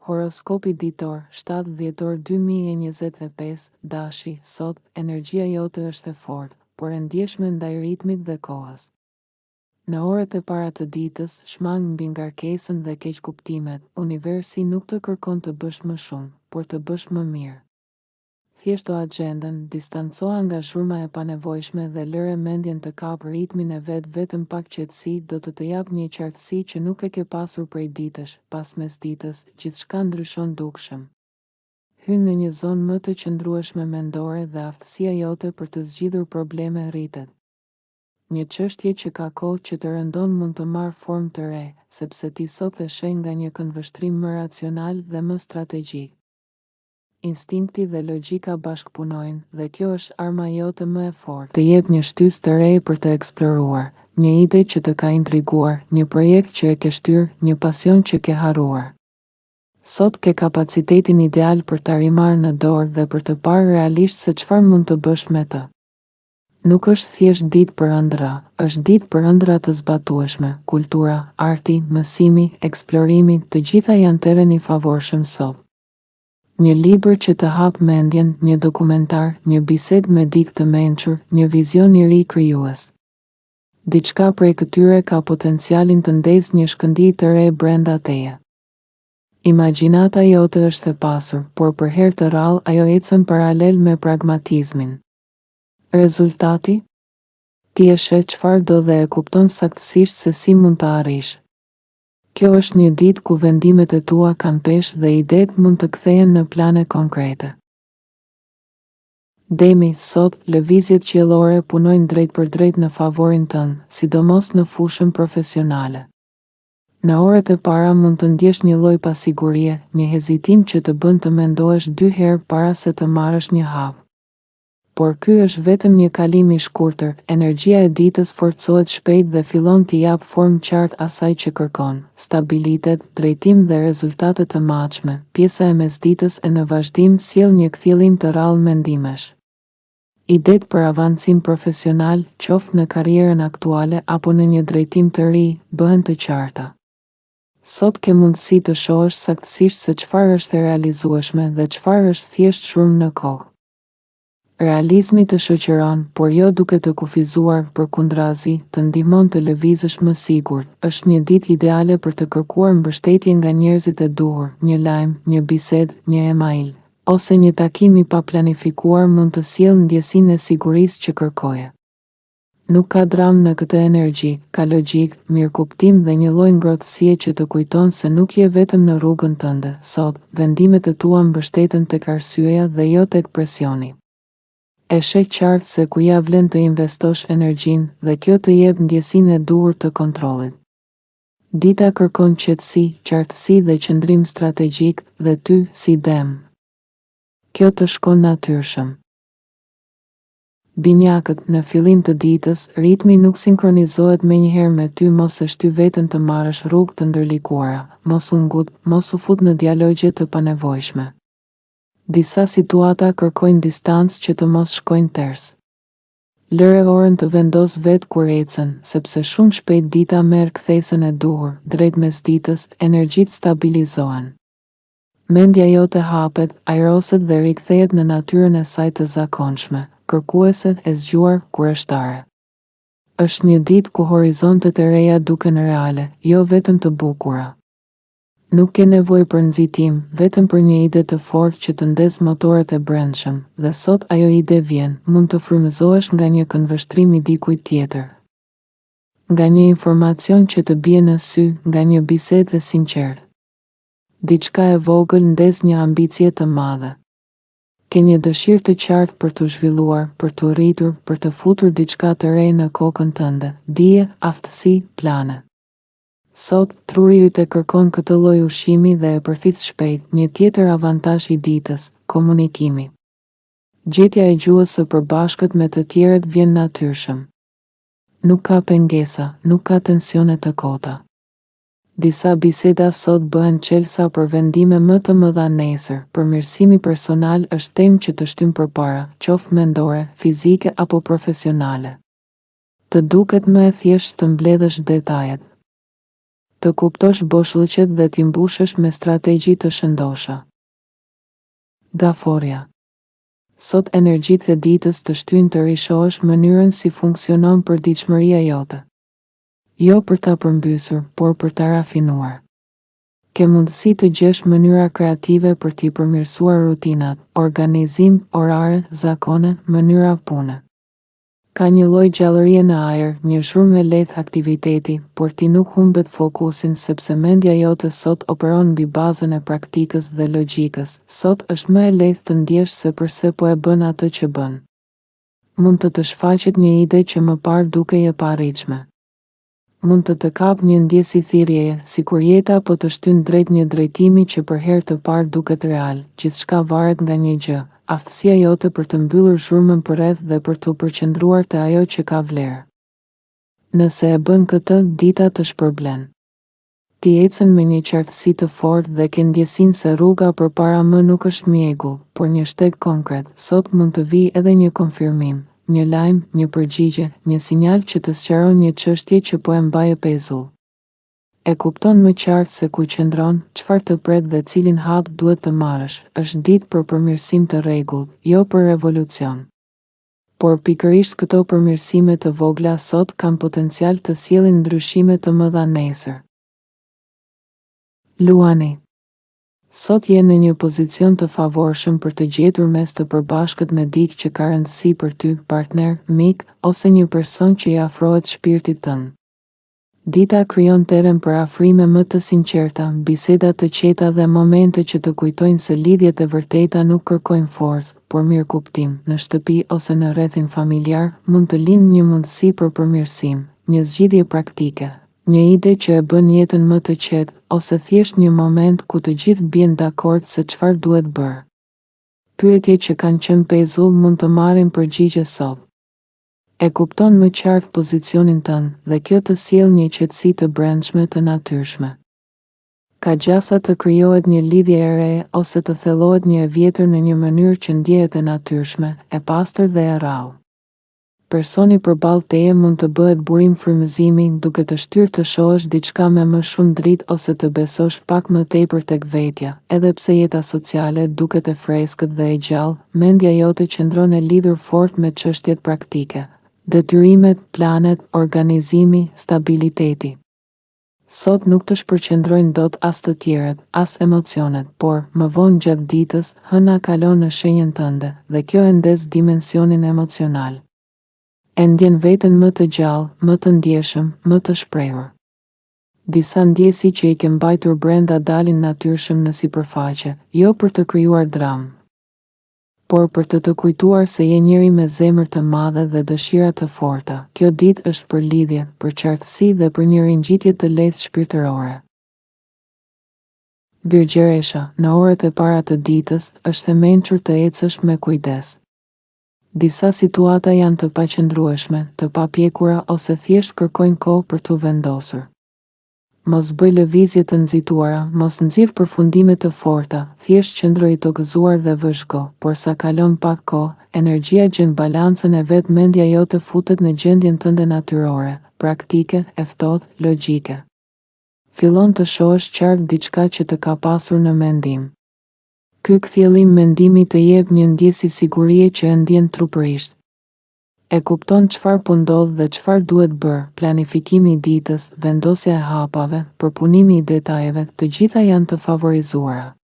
Horoskopi ditor, 7 dhjetor 2025, dashi, sot, energjia jote është e fortë, por e ndjeshme ndaj ritmit dhe kohës. Në orët e para të ditës, shmang mbi ngarkesën dhe keqkuptimet, universi nuk të kërkon të bësh më shumë, por të bësh më mirë. Thjeshto agjendën, distancoa nga zhurma e panevojshme dhe lëre mendjen të kapë ritmin e vet, vetëm pak qetësi do të jap një qartësi që nuk e ke pasur prej ditësh. Pas mesditës, gjithçka ndryshon dukshëm. Hyn në një zonë më të qëndrueshme mendore dhe aftësia jote për të zgjidhur probleme rritet. Një çështje që ka kohë që të rëndon mund të marrë formë të re, sepse ti sot e sheh nga një këndvështrim më racional dhe më strategjik. Instinkti dhe logjika bashkëpunojnë dhe kjo është arma jote më e fortë. Të jep një shtysë të re për të eksploruar, një ide që të ka intriguar, një projekt që e ke shtyr, një pasion që ke harruar. Sot ke kapacitetin ideal për ta rimarrë në dorë dhe për të parë realisht se çfarë mund të bësh me të. Nuk është thjesht ditë për ëndra, është ditë për ëndra të zbatueshme, kultura, arti, mësimi, eksplorimi, të gjitha janë terreni i favorshëm sot. Një libër që të hap mendjen, një dokumentar, një bisedë me dikë të mençur, një vizion i ri krijues. Diçka prej këtyre ka potencialin të ndezë një shkëndijë të re brenda teje. Imagjinata jote është e pasur, por për herë të rrallë ajo ecën paralel me pragmatizmin. Rezultati? Ti e sheh çfarë do dhe e kupton saktësisht se si mund ta arrish. Kjo është një ditë ku vendimet e tua kanë peshë dhe idetë mund të kthehen në plane konkrete. Demi, sot, lëvizjet qiellore punojnë drejt për drejt në favorin tënd, sidomos në fushën profesionale. Në orët e para mund të ndjesh një lloj pasigurie, një hezitim që të bën të mendohesh 2 herë para se të marrësh një hap. Por ky është vetëm një kalim i shkurtër, energjia e ditës forcohet shpejt dhe fillon t'i jap formë qartë asaj që kërkon, stabilitet, drejtim dhe rezultate të matshme. Pjesa e mesditës e në vazhdim sjell një kthjellim të rrallë mendimesh. Idetë për avancim profesional, qoftë në karrierën aktuale apo në një drejtim të ri, bëhen të qarta. Sot ke mundësi të shohësh saktësisht se çfarë është e realizueshme dhe çfarë është thjesht shurmë në kohë. Realizmi të shoqëron, por jo duke të kufizuar, përkundrazi, të ndihmon të lëvizësh më sigurt. Është një ditë ideale për të kërkuar mbështetje nga njerëzit e duhur, një lajm, një bisedë, një email, ose një takim i paplanifikuar mund të sjellë ndjesinë e sigurisë që kërkoje. Nuk ka dramë në këtë energji, ka logjik, mirëkuptim dhe një lloj ngrohtësie që të kujton se nuk je vetëm në rrugën tënde. Sot, vendimet e tua mbështeten tek arsyeja dhe jo tek presioni. E sheh qartë se ku ja vlen të investosh energjinë dhe kjo të jep ndjesinë e duhur të kontrollit. Dita kërkon qetësi, qartësi dhe qëndrim strategjik dhe ty, si dem. Kjo të shkon natyrshëm. Binjakët, në fillim të ditës, ritmi nuk sinkronizohet menjëherë me ty, mos e shty veten të marrësh rrugë të ndërlikuara, mos u ngut, mos u fut në dialogje të panevojshme. Disa situata kërkojnë distancë që të mos shkojnë ters. Lëre orën të vendos vetë kur ecën, sepse shumë shpejt dita merr kthesën e duhur, drejt mesditës, energjitë stabilizohen. Mendja jote hapet, ajroset dhe rikthehet në natyrën e saj të zakonshme, kërkuese, e zgjuar, kurioztare. Është një ditë ku horizontet e reja duken reale, jo vetëm të bukura. Nuk ke nevojë për nxitim, vetëm për një ide të fortë që të ndez motorët e brendshëm, dhe sot ajo ide vjen, mund të frymëzohesh nga një këndvështrim i dikujt tjetër. Nga një informacion që të bie në sy, nga një bisedë e sinqertë. Diçka e vogël ndez një ambicie të madhe. Ke një dëshirë të qartë për të zhvilluar, për të rritur, për të futur diçka të re në kokën tënde, dije, aftësi, plane. Sot, truri yt e kërkon këtë lloj ushqimi dhe e përfit shpejt. Një tjetër avantazh i ditës, komunikimi. Gjetja e gjuhës së përbashkët me të tjerët vjen natyrshëm. Nuk ka pengesa, nuk ka tensione të kota. Disa biseda sot bëhen çelësa për vendime më të mëdha nesër. Përmirësimi personal është temë që të shtyn përpara, qoftë mendore, fizike apo profesionale. Të duket më e thjeshtë të mbledhësh detajet. Të kuptosh boshllëqet dhe t'i mbushësh me strategji të shëndosha. Daforia. Sot energjitë e ditës të shtyn të rishosh mënyrën si funksionon përditshmëria jote. Jo për ta përmbysur, por për ta rafinuar. Ke mundësi të gjesh mënyra kreative për t'i përmirësuar rutinat, organizim, orare, zakone, mënyra pune. Ka një lloj gjallërie në ajër, një shurmë e lehtë aktiviteti, por ti nuk humbet fokusin sepse mendja jote sot operon mbi bazën e praktikës dhe logjikës. Sot është më e lehtë të ndjesh se përse po e bën atë që bën. Mund të shfaqet një ide që më parë dukej e paarritshme. Mund të kap një ndjesi thirrjeje, sikur jeta po të shtyn drejt një drejtimi që për herë të parë duket real. Gjithçka varet nga një gjë, aftësia jote për të mbyllur zhurmën përreth dhe për të përqendruar te ajo që ka vlerë. Nëse e bën këtë, dita të shpërblen. Ti ecën me një qartësi të fortë dhe ke ndjesinë se rruga përpara më nuk është mjegull, por një shteg konkret. Sot mund të vijë edhe një konfirmim, një lajm, një përgjigje, një sinjal që të sqaron një çështje që po e mbaje pezull. E kupton më qartë se ku qëndron, çfarë të pret dhe cilin hap duhet të marrësh. Është ditë për përmirësim të rregullt, jo për revolucion. Por pikërisht këto përmirësime të vogla sot kanë potencial të sjellin ndryshime të mëdha nesër. Luani. Sot je në një pozicion të favorshëm për të gjetur mes të përbashkët me dikë që ka rëndësi për ty, partner, mik, ose një person që i afrohet shpirtit tënd. Dita krijon terren për afrime më të sinqerta, biseda të qeta dhe momente që të kujtojnë se lidhjet e vërteta nuk kërkojnë forcë, por mirëkuptim. Në shtëpi ose në rrethin familjar mund të lindë një mundësi për përmirësim, një zgjidhje praktike, një ide që e bën jetën më të qetë, ose thjesht një moment ku të gjithë bien dakord se çfarë duhet bërë. Pyetjet që kanë qenë pezull mund të marrin përgjigje sot. E kupton më qartë pozicionin tënd dhe kjo të sjell një qetësi të brendshme të natyrshme. Ka gjasa të krijohet një lidhje e re ose të thellohet një e vjetër në një mënyrë që ndjehet e natyrshme, e pastër dhe e rrallë. Personi përballë teje mund të bëhet burim frymëzimi, duke të shtyrë të shohësh diçka me më shumë dritë ose të besosh pak më tepër tek vetja. Edhe pse jeta sociale duket e freskët dhe e gjallë, mendja jote qëndron e lidhur fort me çështjet praktike. Detyrimet, planet, organizimi, stabiliteti. Sot nuk të shpërqendrojnë dot as të tjerët, as emocionet, por, më vonë gjatë ditës, hëna kalon në shenjën tënde, dhe kjo e ndes dimensionin emocional. E ndjen veten më të gjallë, më të ndjeshëm, më të shprehur. Disa ndjesi që i ke mbajtur brenda dalin natyrshëm në sipërfaqe, jo për të krijuar dramë, por për të kujtuar se je njeri me zemër të madhe dhe dëshira të forta. Kjo ditë është për lidhje, për qartësi dhe për një ringjitje të lehtë shpirtërore. Virgjeresha, në orët e para të ditës, është e mençur të ecësh me kujdes. Disa situata janë të paqëndrueshme, të papjekura ose thjesht kërkojnë kohë për t'u vendosur. Mos bëj lëvizje të nxituara, mos nxirr përfundime të forta, thjesht qëndro i tokëzuar dhe vëzhgo, por sa kalon pak kohë, energjia gjen balancën e vet, mendja jote futet në gjendjen tënde natyrore, praktike, e ftohtë, logjike. Fillon të shohësh qartë diçka që të ka pasur në mendim. Ky kthjellim mendimi të jep një ndjesi sigurie që e ndjen trupërisht. E kupton çfarë po ndodh dhe çfarë duhet bërë, planifikimi i ditës, vendosja e hapave, përpunimi i detajeve, të gjitha janë të favorizuara.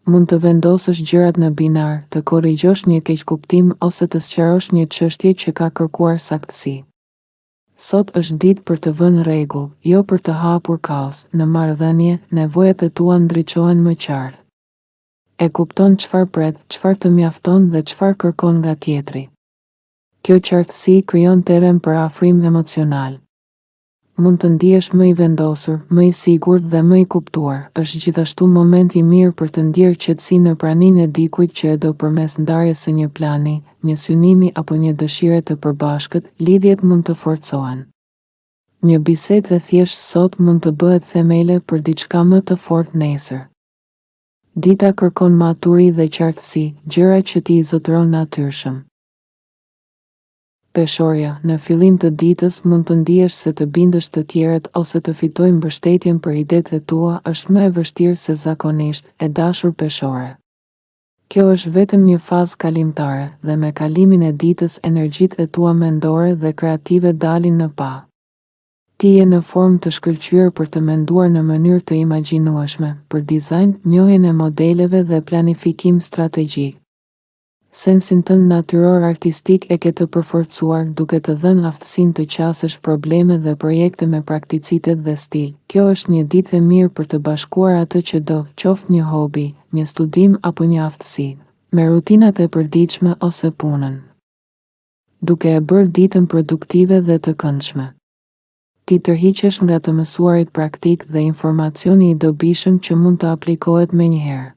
Mund të vendosësh gjërat në binar, të korrigjosh një keqkuptim ose të sqarosh një çështje që ka kërkuar saktësi. Sot është ditë për të vënë rregull, jo për të hapur kaos. Në marrëdhënie, nevojat e tua ndriçohen më qartë. E kupton çfarë pret, çfarë të mjafton dhe çfarë kërkon nga tjetri. Kjo qartësi krijon terren për afrim emocional. Mund të ndihesh më i vendosur, më i sigurt dhe më i kuptuar. Është gjithashtu moment i mirë për të ndjerë qetësi në praninë e dikujt që e do përmes ndarjes së një plani, një synimi apo një dëshire të përbashkët. Lidhjet mund të forcohen. Një bisedë e thjeshtë sot mund të bëhet themele për diçka më të fortë nesër. Dita kërkon maturi dhe qartësi, gjëra që ti i zotëron natyrshëm. Peshorja, në fillim të ditës mund të ndihesh se të bindësh të tjerët ose të fitojnë mbështetjen për idetë e tua është më e vështirë se zakonisht, e dashur peshore. Kjo është vetëm një fazë kalimtare dhe me kalimin e ditës energjitë e tua mendore dhe kreative dalin në pa. Ti je në formë të shkëlqyer për të menduar në mënyrë të imagjinueshme, për dizajn, njohjen e modeleve dhe planifikim strategjik. Sensin tënd natyror artistik e ke të përforcuar duke të dhënë aftësinë të qasësh probleme dhe projekte me prakticitet dhe stil. Kjo është një ditë e mirë për të bashkuar atë që do, qoftë një hobi, një studim apo një aftësi, me rutinat e përditshme ose punën, duke e bërë ditën produktive dhe të këndshme. Ti tërhiqesh nga të mësuarit praktik dhe informacioni i dobishëm që mund të aplikohet menjëherë.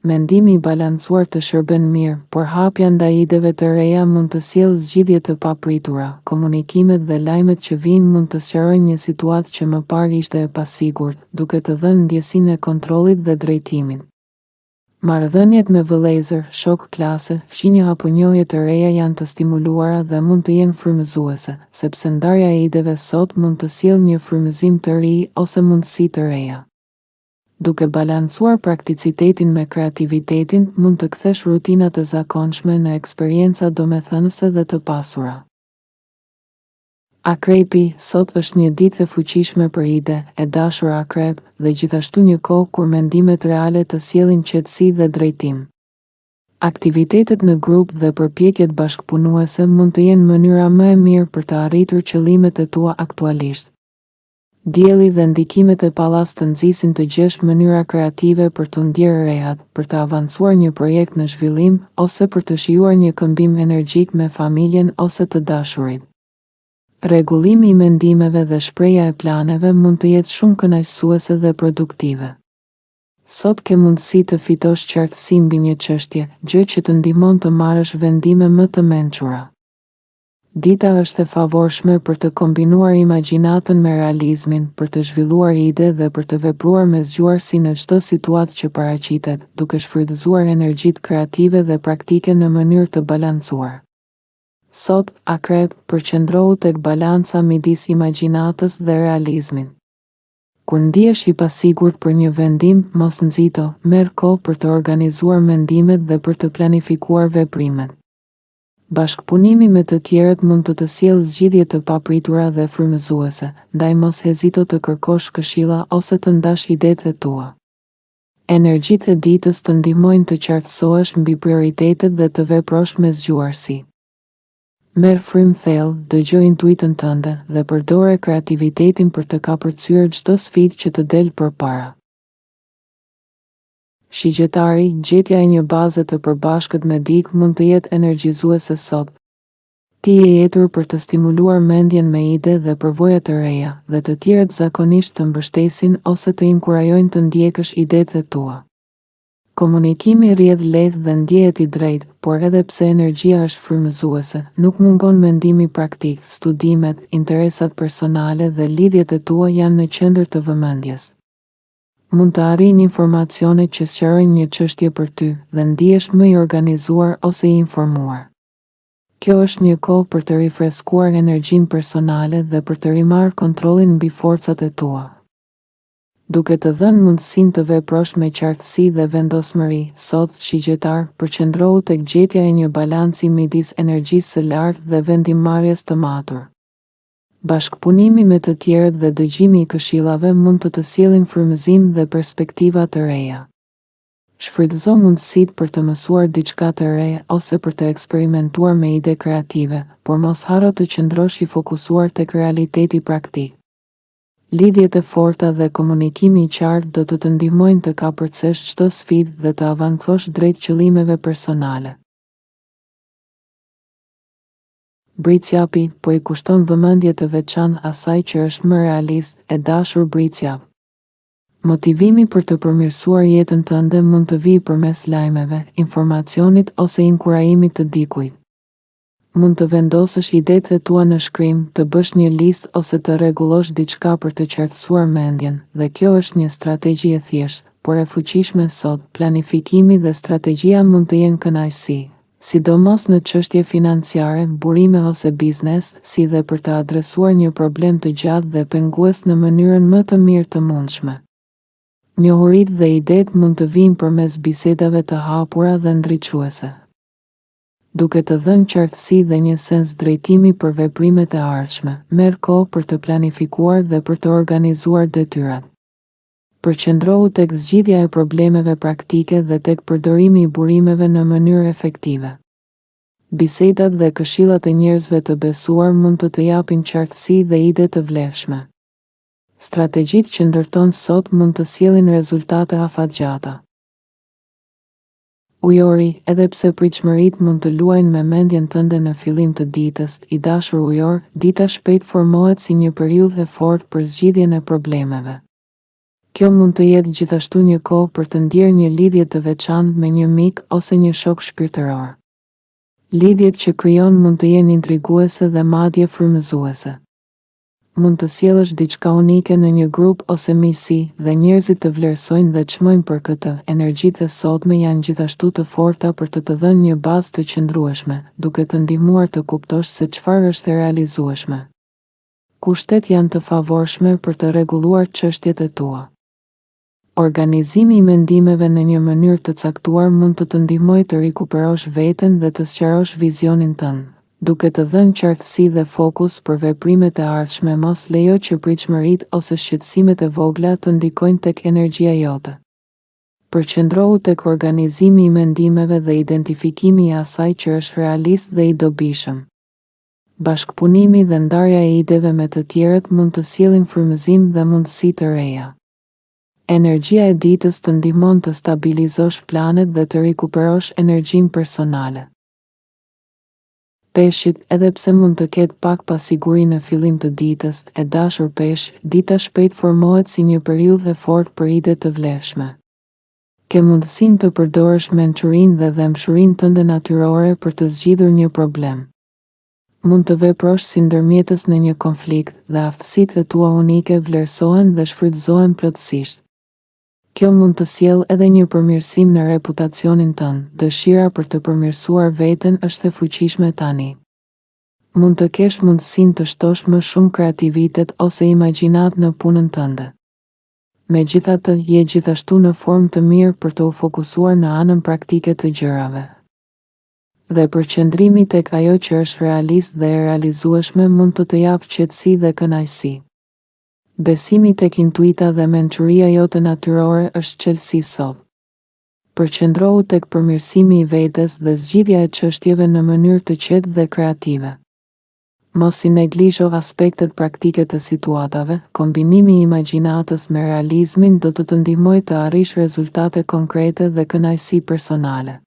Mendimi i balancuar të shërben mirë, por hapja ndaj ideve të reja mund të sjellë zgjidhje të papritura. Komunikimet dhe lajmet që vijnë mund të sqarojnë një situatë që më parë ishte e pasigurt, duke të dhënë ndjesinë e kontrollit dhe drejtimit. Marrëdhëniet me vëllezër, shok klase, fqinje apo njohje të reja janë të stimuluara dhe mund të jenë frymëzuese, sepse ndarja e ideve sot mund të sjellë një frymëzim të ri ose mundësi të reja. Duke balancuar prakticitetin me kreativitetin, mund të kthesh rutinat e zakonshme në eksperienca domethënëse dhe të pasura. Akrepi, sot është një ditë e fuqishme për ide, e dashur akrep, dhe gjithashtu një kohë kur mendimet reale të sjellin qetësi dhe drejtim. Aktivitetet në grup dhe përpjekjet bashkëpunuese mund të jenë mënyra më e mirë për të arritur qëllimet e tua aktualisht. Dielli dhe ndikimet e pallas të nxisin të gjesh mënyra kreative për të ndjerë rehat, për të avancuar një projekt në zhvillim, ose për të shijuar një këmbim energjik me familjen ose të dashurit. Rregullimi i mendimeve dhe shpreha e planeve mund të jetë shumë kënaqësuese dhe produktive. Sot ke mundësi të fitosh qartësi mbi një çështje, gjë që të ndihmon të marrësh vendime më të mençura. Dita është e favorshme për të kombinuar imagjinatën me realizmin, për të zhvilluar ide dhe për të vepruar me zgjuarsi në çdo situatë që paraqitet, duke shfrytëzuar energjitë kreative dhe praktike në mënyrë të balancuar. Sot, akrep, përqendrohu tek balanca midis imagjinatës dhe realizmit. Kur ndihesh i pasigurt për një vendim, mos nxito, merr kohë për të organizuar mendimet dhe për të planifikuar veprimet. Bashkëpunimi me të tjerët mund të sjellë zgjidhje të papritura dhe frymëzuese, ndaj mos hezito të kërkosh këshilla ose të ndash idetë e tua. Energjitë e ditës të ndihmojnë të qartësohesh mbi prioritetet dhe të veprosh me zgjuarsi. Merr frymë thellë, dëgjoj intuitën tënde dhe përdore kreativitetin për të kapërcyer çdo sfidë që të del përpara. Shigjetari, gjetja e një baze të përbashkët me dikë mund të jetë energjizuese sot. Ti je jetur për të stimuluar mendjen me ide dhe përvoja të reja, dhe të tjerët zakonisht të mbështesin ose të inkurajojnë të ndjekësh idetë e tua. Komunikimi rrjedh lehtë dhe ndjehet i drejtë, por edhe pse energjia është frymëzuese, nuk mungon mendimi praktik, studimet, interesat personale dhe lidhjet e tua janë në qendër të vëmendjes. Mund të arrijnë informacione që sqarojnë një çështje për ty dhe ndihesh më i organizuar ose i informuar. Kjo është një kohë për të rifreskuar energjinë personale dhe për të rimarrë kontrollin mbi forcat e tua. Duke të dhënë mundësinë të veprosh me qartësi dhe vendosmëri, sot, shigjetar, përqendrohu tek gjetja e një balanci midis energjisë së lartë dhe vendimmarrjes të matur. Bashkëpunimi me të tjerët dhe dëgjimi i këshillave mund të sjellin frymëzim dhe perspektiva të reja. Shfrytëzo mundësitë për të mësuar diçka të re ose për të eksperimentuar me ide kreative, por mos harro të qëndrosh i fokusuar tek realiteti praktik. Lidhjet e forta dhe komunikimi i qartë do të ndihmojnë të kapërcesh çdo sfidë dhe të avancosh drejt qëllimeve personale. Bricjapi, po i kushton vëmendje të veçantë asaj që është më realist, e dashur bricjap. Motivimi për të përmirësuar jetën tënde mund të vijë përmes lajmeve, informacionit ose inkurajimit të dikujt. Mund të vendosësh idetë e tua në shkrim, të bësh një listë ose të rregullosh diçka për të qartësuar mendjen, dhe kjo është një strategji e thjeshtë, por e fuqishme sot. Planifikimi dhe strategjia mund të jenë kënaqësi, sidomos në çështje financiare, burime ose biznes, si dhe për të adresuar një problem të gjatë dhe pengues në mënyrën më të mirë të mundshme. Njohuritë dhe idetë mund të vinë përmes bisedave të hapura dhe ndriçuese, duke të dhënë qartësi dhe një sens drejtimi për veprimet e ardhshme. Merr kohë për të planifikuar dhe për të organizuar detyrat. Përqendrohu tek zgjidhja e problemeve praktike dhe tek përdorimi i burimeve në mënyrë efektive. Bisedat dhe këshillat e njerëzve të besuar mund të japin qartësi dhe ide të vlefshme. Strategjitë që ndërton sot mund të sjellin rezultate afatgjata. Ujori, edhe pse pritshmëritë mund të luajnë me mendjen tënde në fillim të ditës, i dashur ujor, dita shpejt formohet si një periudhë e fortë për zgjidhjen e problemeve. Kjo mund të jetë gjithashtu një kohë për të ndjerë një lidhje të veçantë me një mik ose një shok shpirtëror. Lidhjet që krijon mund të jenë intriguese dhe madje frymëzuese. Mund të sjellësh diçka unike në një grup ose miqësi dhe njerëzit të vlerësojnë dhe çmojnë për këtë. Energjitë e sotme janë gjithashtu të forta për të dhënë një bazë të qëndrueshme, duke të ndihmuar të kuptosh se çfarë është e realizueshme. Kushtet janë të favorshme për të rregulluar çështjet e tua. Organizimi i mendimeve në një mënyrë të caktuar mund të të ndihmojë të rikuperosh veten dhe të sqarosh vizionin tënd. Duke të dhënë qartësi dhe fokus për veprimet e ardhshme, mos lejo që pritshmëritë ose shqetësimet e vogla të ndikojnë tek energjia jote. Përqendrohu tek organizimi i mendimeve dhe identifikimi i asaj që është realist dhe i dobishëm. Bashkëpunimi dhe ndarja e ideve me të tjerët mund të sjellin frymëzim dhe mundësi të reja. Energjia e ditës të ndihmon të stabilizosh planet dhe të rikuperosh energjinë personale. Peshqit, edhe pse mund të ketë pak pasiguri në fillim të ditës, e dashur peshq, dita shpejt formohet si një periudhë e fortë për ide të vlefshme. Ke mundësinë të përdorësh mençurinë dhe dëmshurinë tënde natyrore për të zgjidhur një problem. Mund të veprosh si ndërmjetës në një konflikt dhe aftësitë e tua unike vlerësohen dhe shfrytëzohen plotësisht. Kjo mund të sjellë edhe një përmirësim në reputacionin tënd. Dëshira për të përmirësuar veten është e fuqishme tani. Mund të kesh mundësinë të shtosh më shumë kreativitet ose imagjinat në punën tënde. Megjithatë, je gjithashtu në formë të mirë për të u fokusuar në anën praktike të gjërave. Dhe përqendrimi tek ajo që është realist dhe e realizueshme mund të të japë qetësi dhe kënaqësi. Besimi tek intuita dhe mençuria jote natyrore është çelësi sot. Përqendrohu tek përmirësimi i vetes dhe zgjidhja e çështjeve në mënyrë të qetë dhe kreative. Mos i neglizho aspektet praktike të situatave. Kombinimi i imagjinatës me realizmin do të të ndihmojë të arrish rezultate konkrete dhe kënaqësi personale.